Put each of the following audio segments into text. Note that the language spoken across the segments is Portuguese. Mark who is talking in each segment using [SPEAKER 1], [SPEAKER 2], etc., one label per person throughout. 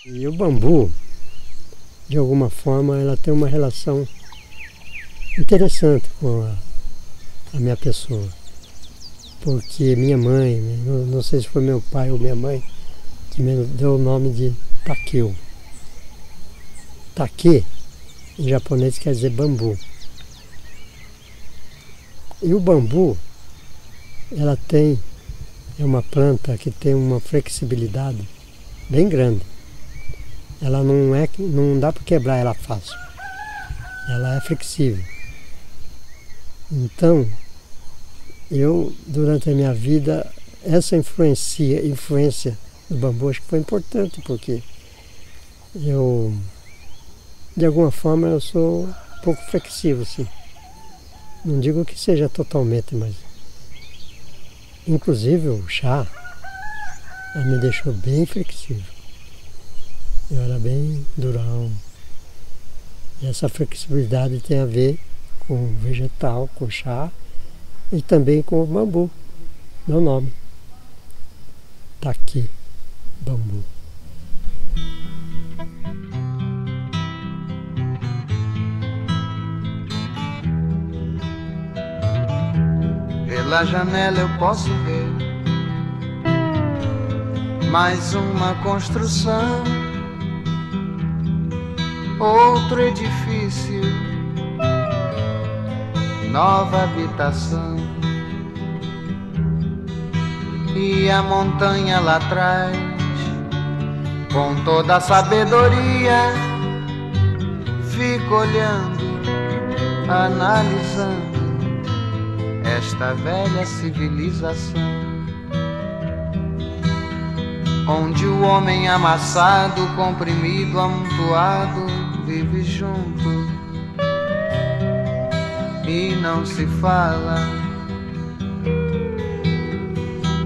[SPEAKER 1] E o bambu, de alguma forma, ela tem uma relação interessante com a minha pessoa. Porque minha mãe, não sei se foi meu pai ou minha mãe, que me deu o nome de Takeo. Take, em japonês, quer dizer bambu. E o bambu, é uma planta que tem uma flexibilidade bem grande. Ela não dá para quebrar ela fácil. Ela é flexível. Então, durante a minha vida, essa influência do bambu acho que foi importante, porque de alguma forma, eu sou um pouco flexível, assim. Não digo que seja totalmente, mas... Inclusive, o chá me deixou bem flexível. Eu era bem durão. E essa flexibilidade tem a ver com o vegetal, com o chá, e também com o bambu, meu nome. Tá aqui, bambu.
[SPEAKER 2] Pela janela eu posso ver mais uma construção, outro edifício, nova habitação. E a montanha lá atrás, com toda a sabedoria, fico olhando, analisando esta velha civilização, onde o homem amassado, comprimido, amontoado, vive junto e não se fala,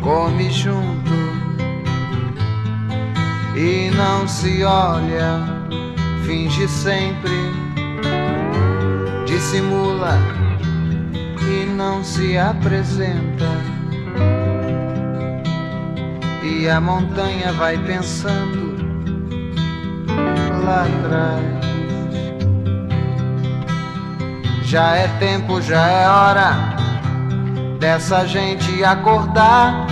[SPEAKER 2] come junto e não se olha, finge sempre, dissimula e não se apresenta. E a montanha vai pensando lá atrás. Já é tempo, já é hora dessa gente acordar.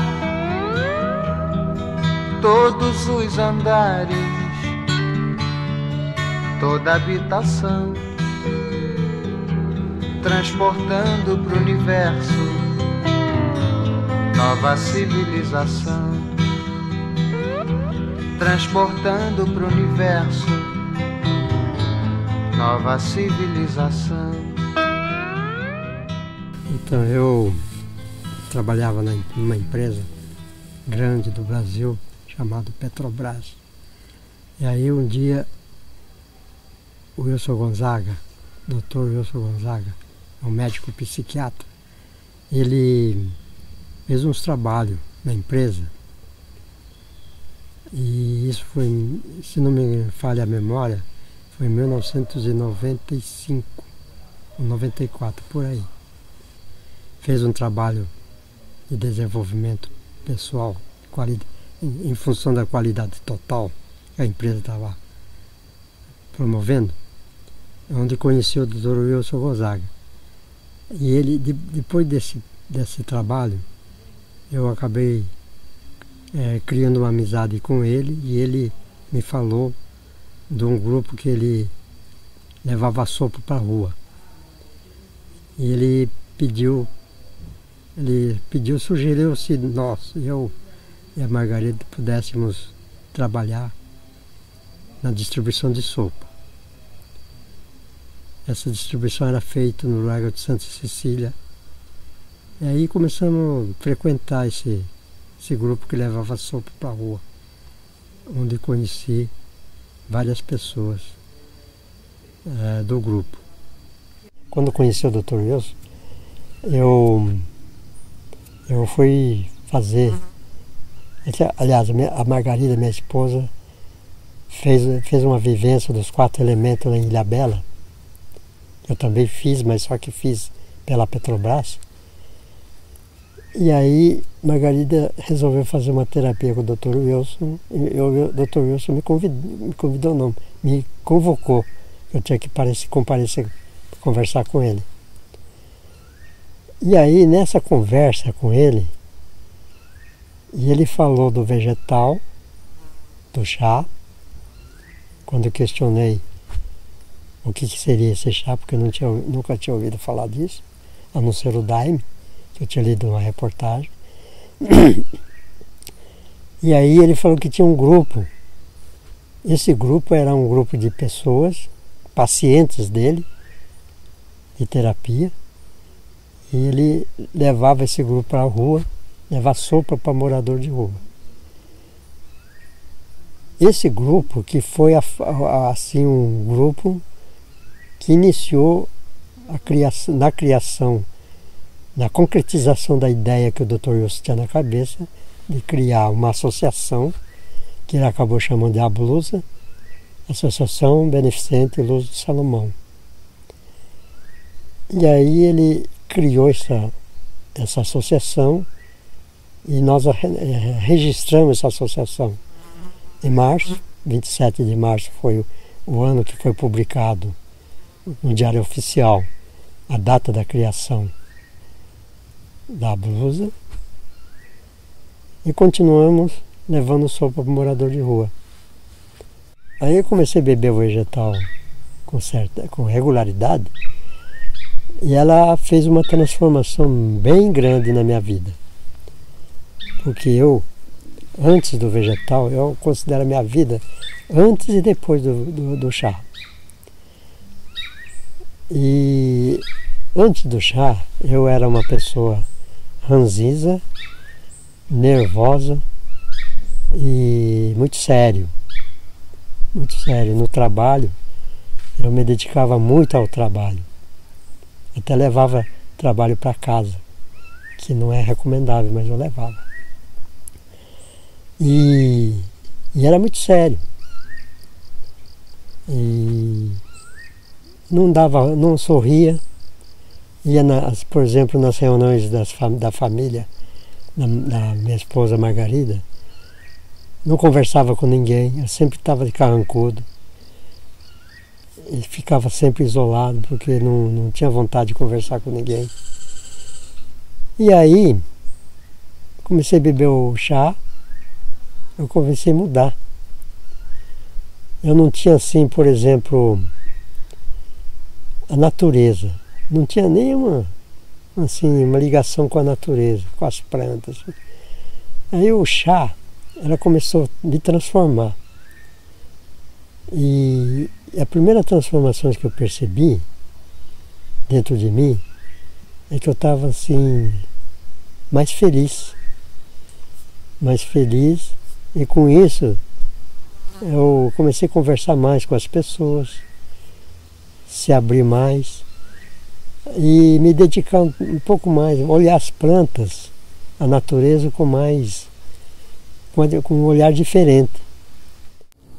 [SPEAKER 2] Todos os andares, toda habitação, transportando pro universo nova civilização, transportando pro universo nova civilização.
[SPEAKER 1] Então eu trabalhava numa empresa grande do Brasil chamada Petrobras. E aí um dia o Wilson Gonzaga, Dr. Wilson Gonzaga, um médico psiquiatra, ele fez uns trabalhos na empresa. E isso foi, se não me falha a memória, foi em 1995 ou 94, por aí. Fez um trabalho de desenvolvimento pessoal, em função da qualidade total que a empresa estava promovendo, onde conheci o Dr. Wilson Gonzaga. E ele, depois desse trabalho, eu acabei criando uma amizade com ele, e ele me falou de um grupo que ele levava sopro para a rua. E ele sugeriu se nós, eu e a Margarida, pudéssemos trabalhar na distribuição de sopa. Essa distribuição era feita no Largo de Santa Cecília. E aí começamos a frequentar esse grupo que levava sopa para a rua, onde conheci várias pessoas do grupo. Quando conheci o Dr. Wilson, eu fui fazer... Aliás, a Margarida, minha esposa, fez uma vivência dos 4 elementos lá em Ilhabela. Eu também fiz, mas só que fiz pela Petrobras. E aí Margarida resolveu fazer uma terapia com o Dr. Wilson, e o Dr. Wilson me convocou. Eu tinha que comparecer para conversar com ele. E aí nessa conversa com ele, e ele falou do vegetal, do chá, quando eu questionei o que seria esse chá, porque eu nunca tinha ouvido falar disso, a não ser o Daime, que eu tinha lido uma reportagem. E aí ele falou que tinha um grupo. Esse grupo era um grupo de pessoas, pacientes dele, de terapia, e ele levava esse grupo para a rua, levava sopa para morador de rua. Esse grupo que foi assim um grupo que iniciou na criação, na concretização da ideia que o Dr. Wilson tinha na cabeça de criar uma associação que ele acabou chamando de ABLUSA, Associação Beneficente Luz de Salomão. E aí ele criou essa associação e nós registramos essa associação em março, 27 de março foi o ano que foi publicado no Diário Oficial a data da criação da ABLUSA, e continuamos levando sopa para o morador de rua. Aí eu comecei a beber o vegetal com regularidade, e ela fez uma transformação bem grande na minha vida. Porque eu, antes do vegetal, eu considero a minha vida antes e depois do chá. E antes do chá, eu era uma pessoa ranzinza, nervosa e muito sério. Muito sério. No trabalho, eu me dedicava muito ao trabalho. Até levava trabalho para casa, que não é recomendável, mas eu levava. E era muito sério. E não sorria. Ia, por exemplo, nas reuniões da família, da minha esposa Margarida, não conversava com ninguém, eu sempre estava de carrancudo. E ficava sempre isolado, porque não tinha vontade de conversar com ninguém. E aí, comecei a beber o chá, eu comecei a mudar. Eu não tinha assim, por exemplo, a natureza. Não tinha nenhuma uma ligação com a natureza, com as plantas. Aí o chá, ela começou a me transformar. E a primeira transformação que eu percebi dentro de mim é que eu estava assim, mais feliz. Mais feliz, e com isso eu comecei a conversar mais com as pessoas, se abrir mais e me dedicar um pouco mais, olhar as plantas, a natureza com um olhar diferente.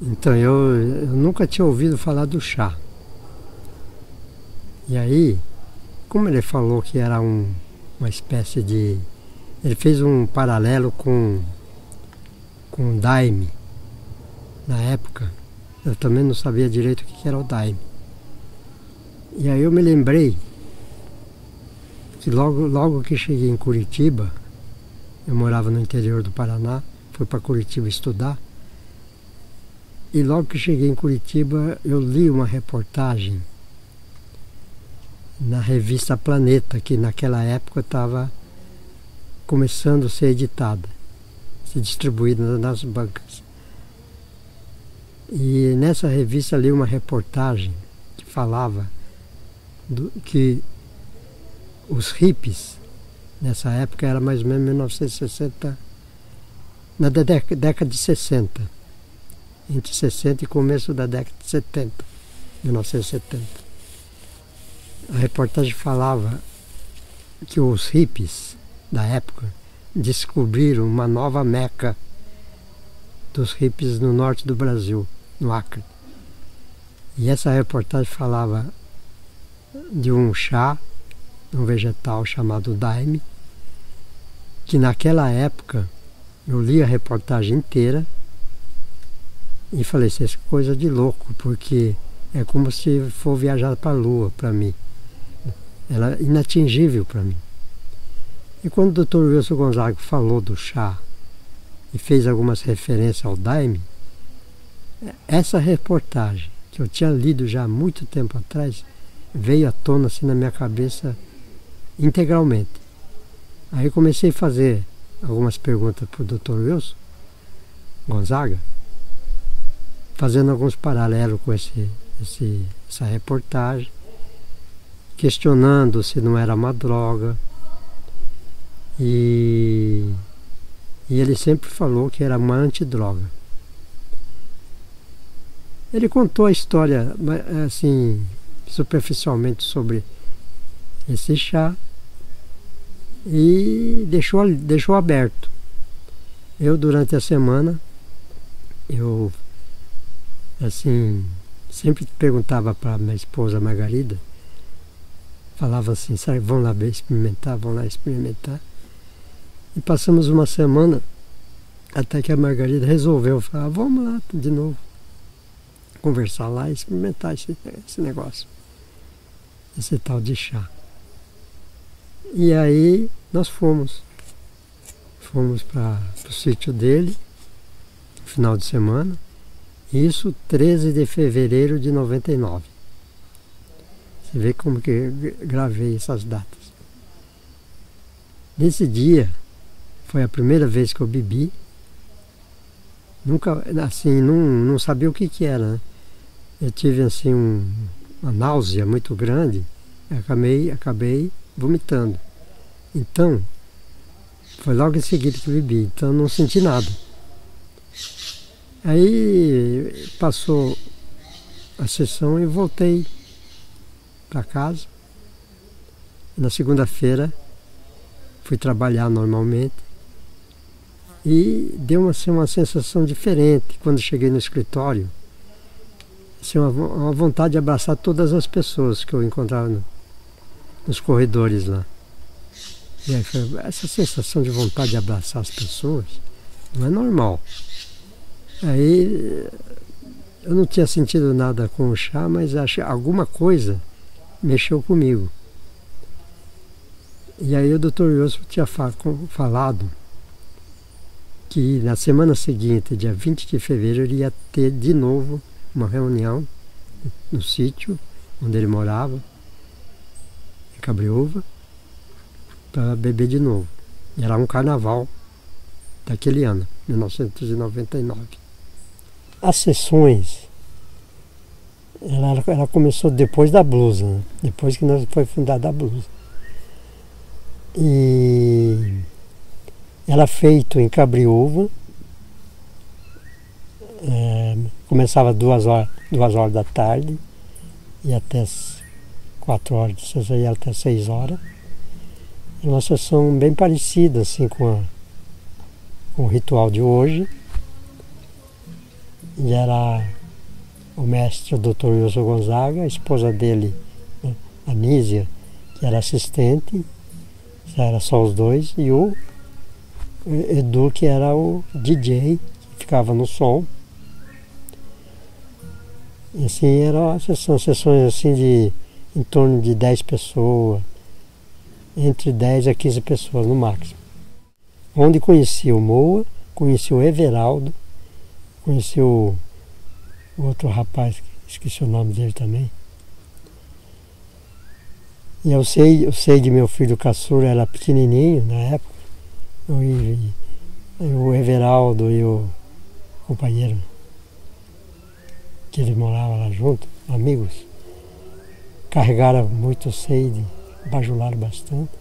[SPEAKER 1] Então eu nunca tinha ouvido falar do chá. E aí, como ele falou que era uma espécie de... Ele fez um paralelo com o Daime. Na época, eu também não sabia direito o que era o Daime. E aí eu me lembrei que logo que cheguei em Curitiba, eu morava no interior do Paraná, fui para Curitiba estudar, e logo que cheguei em Curitiba eu li uma reportagem na revista Planeta, que naquela época estava começando a ser editada, ser distribuída nas bancas. E nessa revista li uma reportagem que falava que os hippies, nessa época era mais ou menos 1960, na década de 60, entre 60 e começo da década de 70, 1970. A reportagem falava que os hippies da época descobriram uma nova meca dos hippies no norte do Brasil, no Acre. E essa reportagem falava de um chá, um vegetal chamado Daime, que naquela época eu li a reportagem inteira e falei, isso é coisa de louco, porque é como se for viajar para a Lua para mim. Ela é inatingível para mim. E quando o Dr. Wilson Gonzaga falou do chá e fez algumas referências ao Daime, essa reportagem, que eu tinha lido já há muito tempo atrás, veio à tona assim na minha cabeça integralmente. Aí eu comecei a fazer algumas perguntas para o Dr. Wilson Gonzaga, fazendo alguns paralelos com essa reportagem, questionando se não era uma droga. E ele sempre falou que era uma antidroga. Ele contou a história, assim, superficialmente sobre esse chá e deixou aberto. Eu, durante a semana, eu, assim, sempre perguntava para minha esposa Margarida, falava assim, sabe, vão lá experimentar. E passamos uma semana até que a Margarida resolveu falar, vamos lá de novo, conversar lá e experimentar esse negócio, esse tal de chá. E aí nós fomos para o sítio dele, no final de semana, isso 13 de fevereiro de 99. Você vê como que eu gravei essas datas. Nesse dia, foi a primeira vez que eu bebi. Nunca, assim, não sabia o que era, né? Eu tive, assim, uma náusea muito grande. Acabei vomitando. Então, foi logo em seguida que eu bebi. Então, não senti nada. Aí, passou a sessão e voltei para casa. Na segunda-feira, fui trabalhar normalmente. E deu assim, uma sensação diferente quando cheguei no escritório. Assim, uma vontade de abraçar todas as pessoas que eu encontrava nos corredores lá. E aí, essa sensação de vontade de abraçar as pessoas não é normal. Aí eu não tinha sentido nada com o chá, mas achei alguma coisa mexeu comigo. E aí o Dr. Wilson tinha falado que na semana seguinte, dia 20 de fevereiro, ele ia ter de novo uma reunião no sítio onde ele morava, em Cabriúva, para beber de novo. E era um carnaval daquele ano, 1999. As sessões, ela começou depois da blusa, né? Depois que foi fundada a blusa. E era feito em Cabriúva, começava 2 horas da tarde e até as 4 horas, você ia até 6 horas. É uma sessão bem parecida assim, com o ritual de hoje. E era o mestre, o Dr. Wilson Gonzaga, a esposa dele, a Nízia, que era assistente, era só os dois, e o Edu, que era o DJ, que ficava no som. E assim, eram sessões assim de em torno de 10 pessoas, entre 10 a 15 pessoas no máximo. Onde conheci o Moa, conheci o Everaldo, conheci o outro rapaz, esqueci o nome dele também. E eu sei de meu filho caçula, era pequenininho na época. O Everaldo e o companheiro, que ele morava lá junto, amigos, carregaram muito sede, bajularam bastante.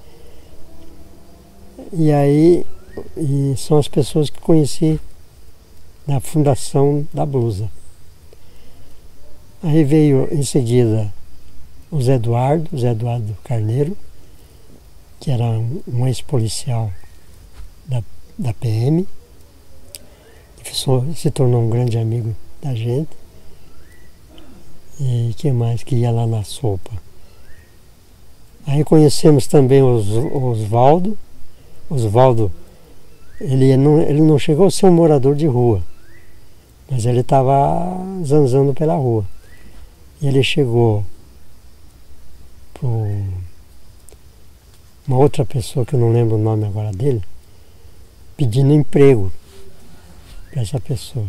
[SPEAKER 1] E aí são as pessoas que conheci na fundação da blusa. Aí veio em seguida o Zé Eduardo Carneiro, que era um ex-policial da PM, que se tornou um grande amigo da gente. E quem mais que ia lá na sopa? Aí conhecemos também o Osvaldo, Oswaldo, ele não chegou a ser um morador de rua, mas ele estava zanzando pela rua. E ele chegou para uma outra pessoa, que eu não lembro o nome agora dele, pedindo emprego para essa pessoa.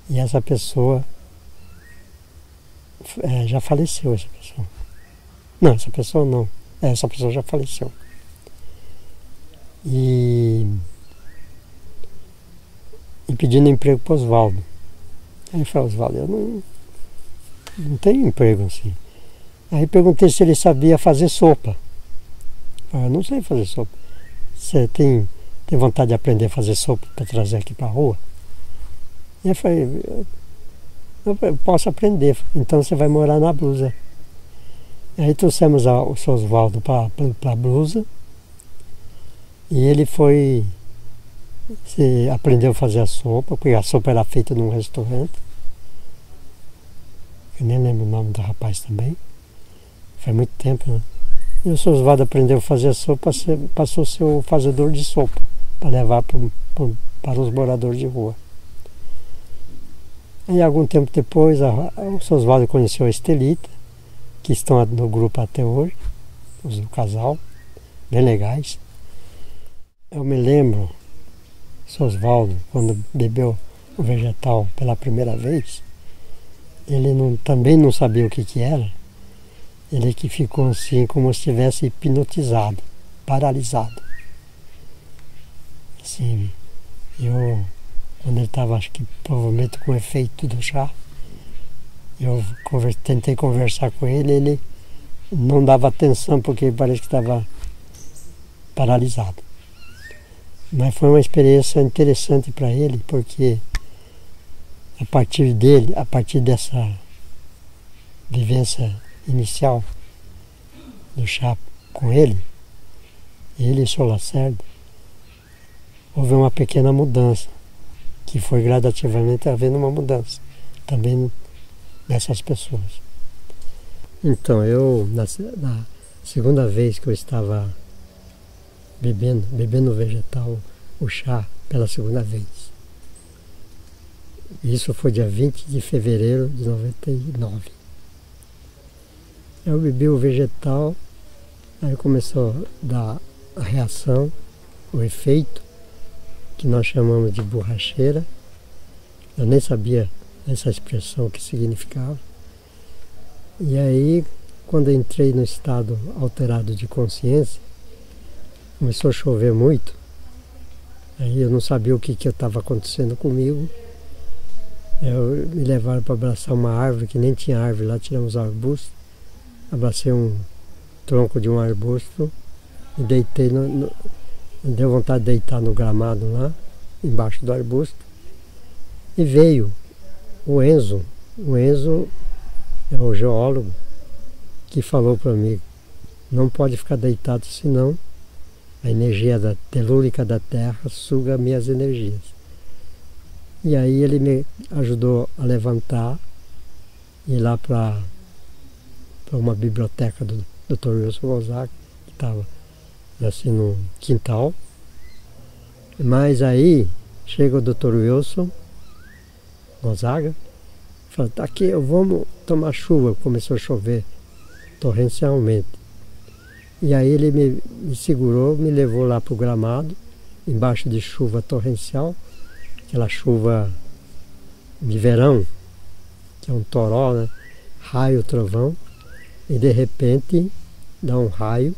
[SPEAKER 1] E essa pessoa já faleceu, essa pessoa. Não, essa pessoa não. Essa pessoa já faleceu. E pedindo emprego para o Oswaldo. Aí eu falei, Oswaldo, eu não tenho emprego assim. Aí perguntei se ele sabia fazer sopa. Eu não sei fazer sopa. Você tem vontade de aprender a fazer sopa para trazer aqui para a rua? E eu falei, eu posso aprender, então você vai morar na Blusa. Aí trouxemos o seu Oswaldo para a Blusa e ele aprendeu a fazer a sopa, porque a sopa era feita num restaurante. Eu nem lembro o nome do rapaz também. Faz muito tempo, né? E o seu Oswaldo aprendeu a fazer a sopa, passou a ser o fazedor de sopa, para levar para os moradores de rua. Aí, algum tempo depois, o seu Oswaldo conheceu a Estelita, que estão no grupo até hoje, o casal, bem legais. Eu me lembro, o seu Oswaldo, quando bebeu o vegetal pela primeira vez, ele também não sabia o que era. Ele que ficou assim, como se estivesse hipnotizado, paralisado. Assim, quando ele estava, acho que provavelmente com o efeito do chá, eu tentei conversar com ele não dava atenção porque parece que estava paralisado. Mas foi uma experiência interessante para ele, porque a partir dessa vivência inicial do chá com ele e seu Lacerda, houve uma pequena mudança, que foi gradativamente havendo uma mudança também dessas pessoas. Então, na segunda vez que eu estava bebendo vegetal, o chá, pela segunda vez. Isso foi dia 20 de fevereiro de 99. Eu bebi o vegetal, aí começou a dar a reação, o efeito, que nós chamamos de borracheira. Eu nem sabia essa expressão que significava. E aí, quando eu entrei no estado alterado de consciência, começou a chover muito. Aí eu não sabia o que estava acontecendo comigo. Me levaram para abraçar uma árvore, que nem tinha árvore lá, tiramos arbustos. Abracei um tronco de um arbusto e deitei, me deu vontade de deitar no gramado lá, embaixo do arbusto. E veio o Enzo é o geólogo, que falou para mim, não pode ficar deitado, senão a energia telúrica da Terra suga minhas energias. E aí ele me ajudou a levantar e ir lá para uma biblioteca do Dr. Wilson Gonzaga, que estava assim no quintal. Mas aí chega o Dr. Wilson Gonzaga, fala, tá aqui, vamos tomar chuva. Começou a chover torrencialmente. E aí ele me segurou, me levou lá para o gramado, embaixo de chuva torrencial, aquela chuva de verão, que é um toró, né? Raio, trovão, e de repente dá um raio,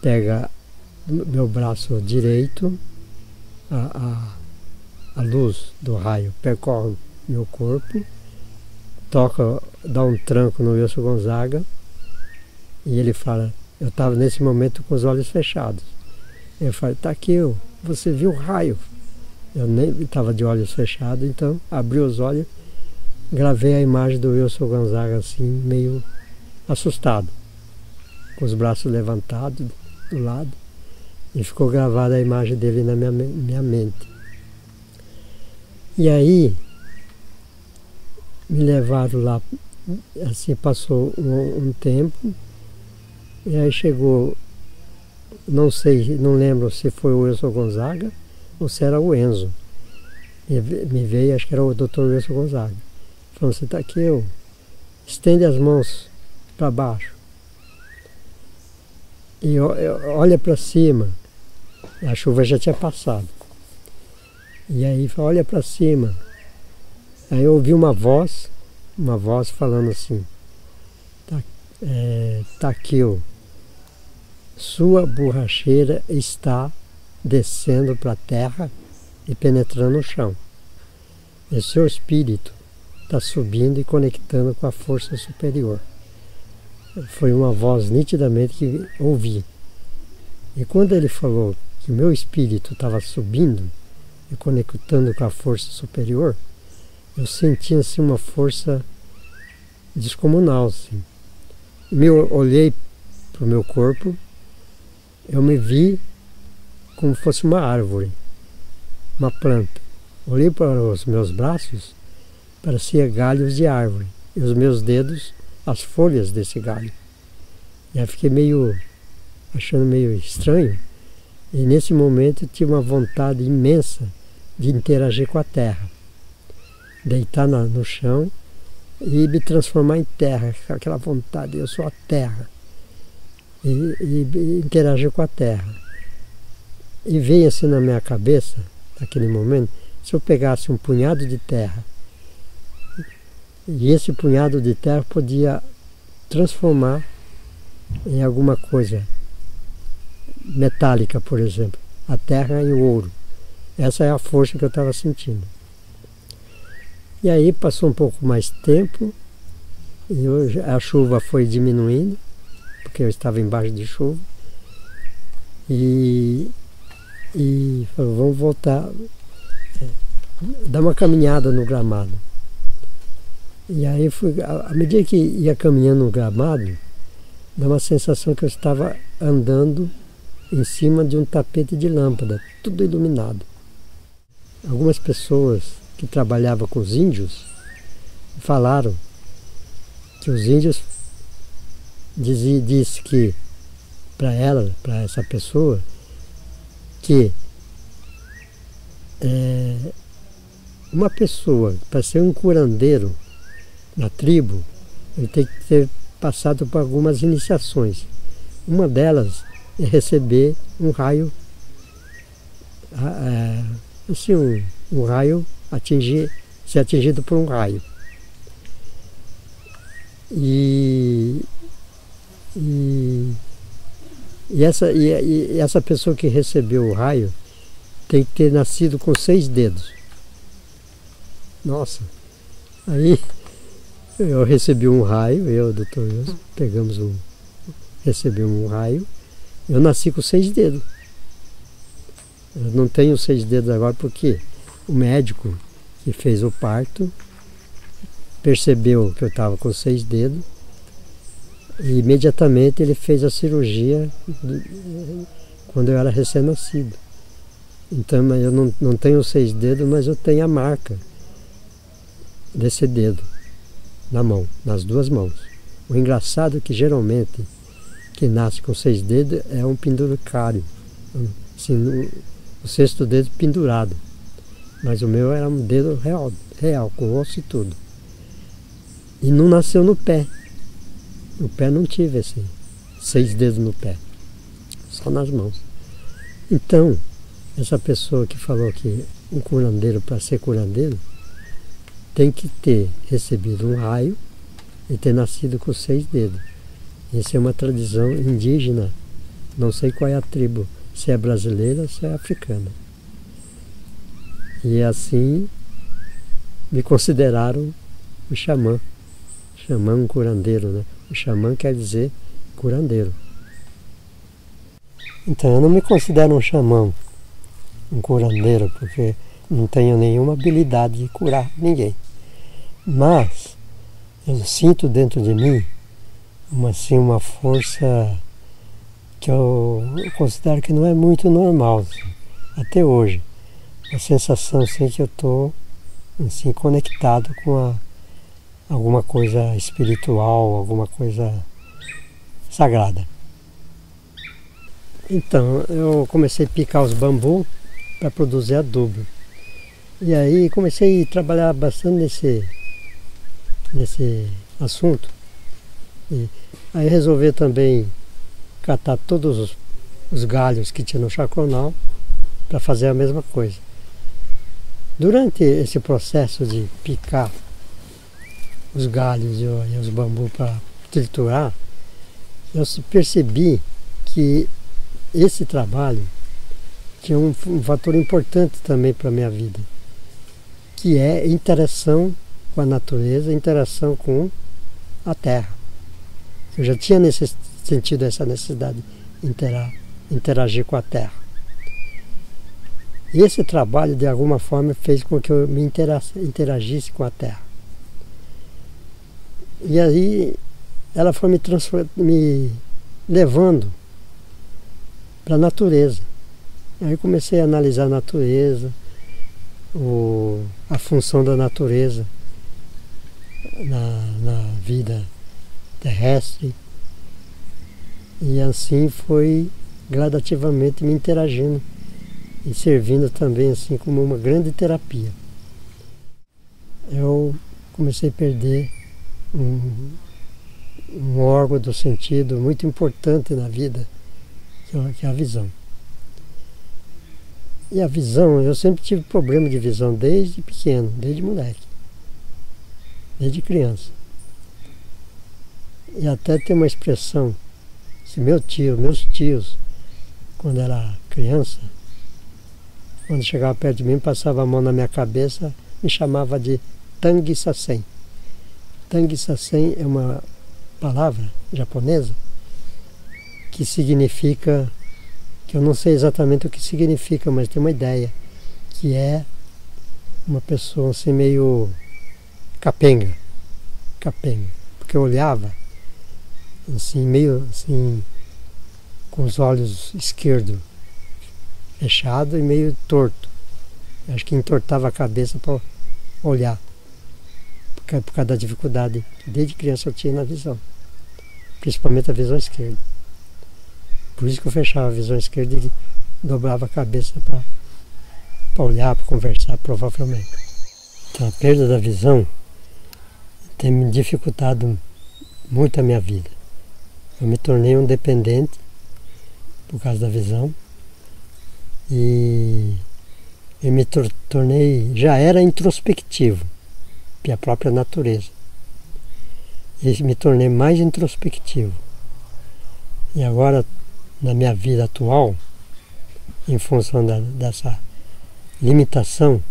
[SPEAKER 1] pega meu braço direito, a luz do raio percorre meu corpo, dá um tranco no Wilson Gonzaga, e ele fala, eu estava nesse momento com os olhos fechados. Eu falei, tá aqui, você viu o raio? Eu nem estava de olhos fechados, então abri os olhos, gravei a imagem do Wilson Gonzaga assim, meio assustado, com os braços levantados do lado, e ficou gravada a imagem dele na minha mente. E aí me levaram lá, assim passou um tempo, e aí chegou não sei, não lembro se foi o Wilson Gonzaga ou se era o Enzo. Me veio, acho que era o Dr. Wilson Gonzaga. Falando, você está aqui, estende as mãos para baixo. E olha para cima. A chuva já tinha passado. E aí, olha para cima. Aí eu ouvi uma voz falando assim, tá aqui, sua borracheira está descendo para a terra e penetrando no chão. E seu espírito está subindo e conectando com a força superior. Foi uma voz nitidamente que ouvi. E quando ele falou que o meu espírito estava subindo e conectando com a força superior, eu senti assim uma força descomunal. Assim. Eu olhei para o meu corpo, eu me vi como fosse uma árvore, uma planta. Olhei para os meus braços, parecia galhos de árvore, e os meus dedos, as folhas desse galho. E aí fiquei achando meio estranho, e nesse momento eu tive uma vontade imensa de interagir com a terra. Deitar no chão e me transformar em terra, aquela vontade, eu sou a terra, e interagir com a terra. E veio assim na minha cabeça, naquele momento, se eu pegasse um punhado de terra, e esse punhado de terra podia transformar em alguma coisa metálica, por exemplo, a terra em ouro. Essa é a força que eu estava sentindo. E aí passou um pouco mais tempo, e a chuva foi diminuindo, porque eu estava embaixo de chuva, e falou, vamos voltar, dar uma caminhada no gramado. E aí, à medida que ia caminhando no gramado, dá uma sensação que eu estava andando em cima de um tapete de lâmpada, tudo iluminado. Algumas pessoas que trabalhavam com os índios falaram que os índios disse que para essa pessoa, que uma pessoa, para ser um curandeiro na tribo, ele tem que ter passado por algumas iniciações. Uma delas é receber um raio, assim, um raio, ser atingido por um raio. E essa pessoa que recebeu o raio tem que ter nascido com 6 dedos. Nossa! Aí eu recebi um raio, eu e o Dr. Wilson, recebemos um raio, eu nasci com 6 dedos. Eu não tenho 6 dedos agora porque o médico que fez o parto percebeu que eu estava com 6 dedos e imediatamente ele fez a cirurgia quando eu era recém-nascido. Então eu não tenho 6 dedos, mas eu tenho a marca desse dedo na mão, nas 2 mãos. O engraçado é que geralmente quem nasce com 6 dedos é um penduricário, assim, o 6º dedo pendurado. Mas o meu era um dedo real, com osso e tudo. E não nasceu no pé. No pé não tive 6 dedos no pé, só nas mãos. Então, essa pessoa que falou que um curandeiro, para ser curandeiro, tem que ter recebido um raio e ter nascido com 6 dedos. Isso é uma tradição indígena, não sei qual é a tribo, se é brasileira ou se é africana. E assim me consideraram um xamã, um curandeiro, né? O xamã quer dizer curandeiro. Então eu não me considero um xamã, um curandeiro, porque não tenho nenhuma habilidade de curar ninguém. Mas eu sinto dentro de mim uma força que eu considero que não é muito normal, assim, até hoje. A sensação assim, que eu estou assim, conectado com alguma coisa espiritual, alguma coisa sagrada. Então, eu comecei a picar os bambus para produzir adubo. E aí comecei a trabalhar bastante nesse assunto. E aí resolvi também catar todos os galhos que tinha no chaconal para fazer a mesma coisa. Durante esse processo de picar os galhos e os bambus para triturar, eu percebi que esse trabalho tinha um fator importante também para a minha vida, que é interação com a natureza, interação com a terra. Eu já tinha sentido essa necessidade de interagir com a terra. E esse trabalho, de alguma forma, fez com que eu me interagisse com a terra. E aí ela foi me levando para a natureza. Aí comecei a analisar a natureza, a função da natureza na vida terrestre. E assim foi gradativamente me interagindo e servindo também assim como uma grande terapia. Eu comecei a perder um órgão do sentido muito importante na vida, que é a visão. E a visão, eu sempre tive problema de visão desde pequeno, desde moleque, desde criança. E até tem uma expressão, se meus tios, quando era criança, quando chegava perto de mim, passava a mão na minha cabeça, me chamava de Tangi Sassen. Tangi Sassen é uma palavra japonesa que significa, que eu não sei exatamente o que significa, mas tem uma ideia, que é uma pessoa assim meio capenga, porque eu olhava assim, meio assim, com os olhos esquerdos fechado e meio torto. Acho que entortava a cabeça para olhar, por causa da dificuldade que desde criança eu tinha na visão, principalmente a visão esquerda. Por isso que eu fechava a visão esquerda e dobrava a cabeça para olhar, para conversar, provavelmente. Então a perda da visão tem me dificultado muito a minha vida. Eu me tornei um dependente por causa da visão. E eu me tornei, já era introspectivo, pela própria natureza. E me tornei mais introspectivo. E agora, na minha vida atual, em função dessa limitação,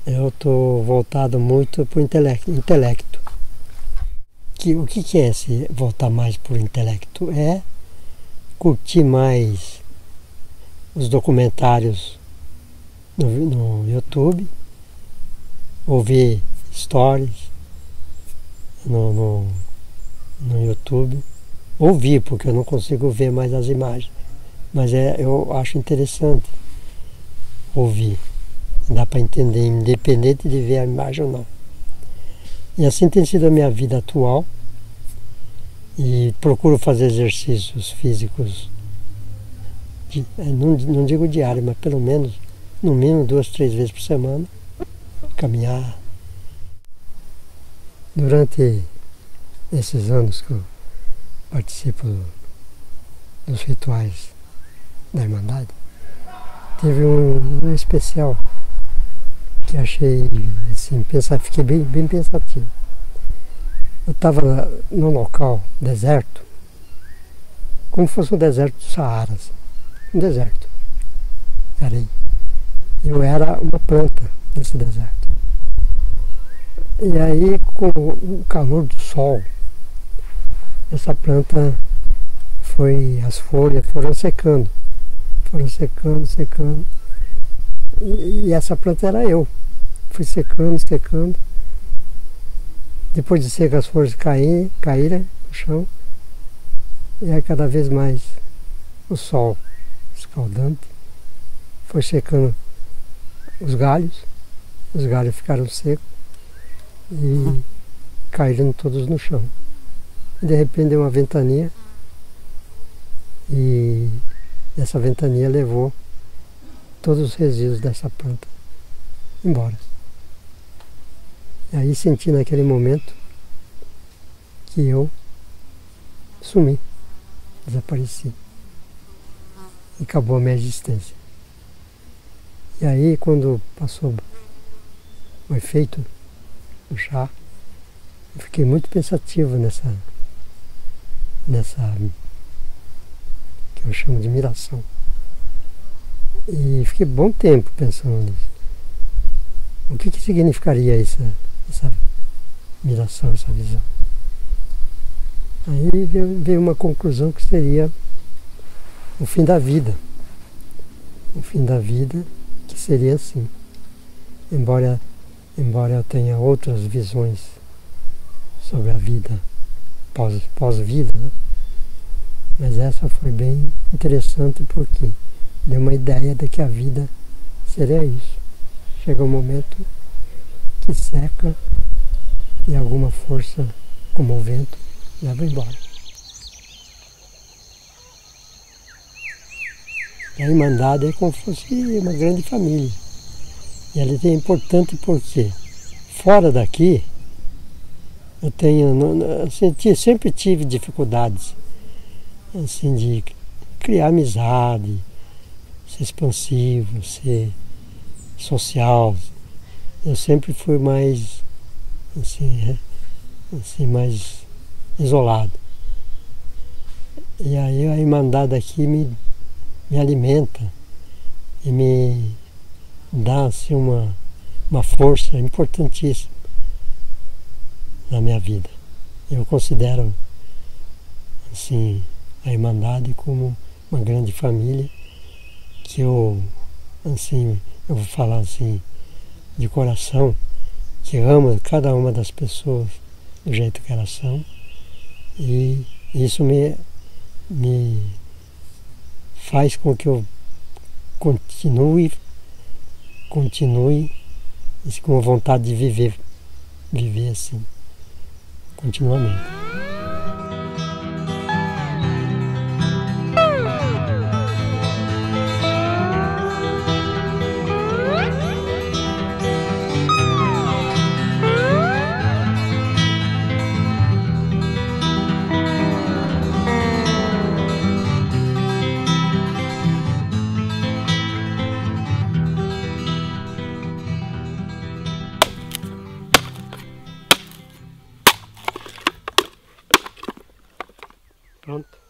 [SPEAKER 1] eu estou voltado muito para o intelecto. O que é esse voltar mais para o intelecto? É curtir mais os documentários no YouTube, ouvir stories no YouTube, ouvir, porque eu não consigo ver mais as imagens, mas eu acho interessante ouvir, dá para entender, independente de ver a imagem ou não. E assim tem sido a minha vida atual, e procuro fazer exercícios físicos, não digo diário, mas pelo menos, no mínimo 2, 3 vezes por semana, caminhar. Durante esses anos que eu participo dos rituais da Irmandade, teve um especial que achei, assim, fiquei bem pensativo. Eu estava num local deserto, como fosse um deserto do Saara, assim, um deserto de areia. Eu era uma planta nesse deserto. E aí, com o calor do sol, essa planta as folhas foram secando. E essa planta era eu. Fui secando. Depois de secar, as folhas caíram no chão. E aí cada vez mais o sol escaldante foi secando os galhos ficaram secos e caíram todos no chão. E de repente deu uma ventania e essa ventania levou todos os resíduos dessa planta embora. E aí senti naquele momento que eu sumi, desapareci. E acabou a minha existência. E aí, quando passou o efeito do chá, eu fiquei muito pensativo nessa que eu chamo de miração. E fiquei bom tempo pensando nisso. O que significaria essa miração, essa visão? Aí veio uma conclusão que seria o fim da vida. O fim da vida que seria assim. Embora eu tenha outras visões sobre a vida, pós-vida, né? Mas essa foi bem interessante porque deu uma ideia de que a vida seria isso. Chega um momento que seca e alguma força, como o vento, leva embora. A Irmandade é como se fosse uma grande família. E ela é importante porque, fora daqui, eu sempre tive dificuldades assim, de criar amizade, ser expansivo, ser social. Eu sempre fui mais mais isolado. E aí a Irmandade aqui me alimenta e me dá assim, uma força importantíssima na minha vida. Eu considero assim, a Irmandade como uma grande família que eu vou falar assim, de coração, que ama cada uma das pessoas do jeito que elas são, e isso me faz com que eu continue com vontade de viver assim, continuamente. Pronto.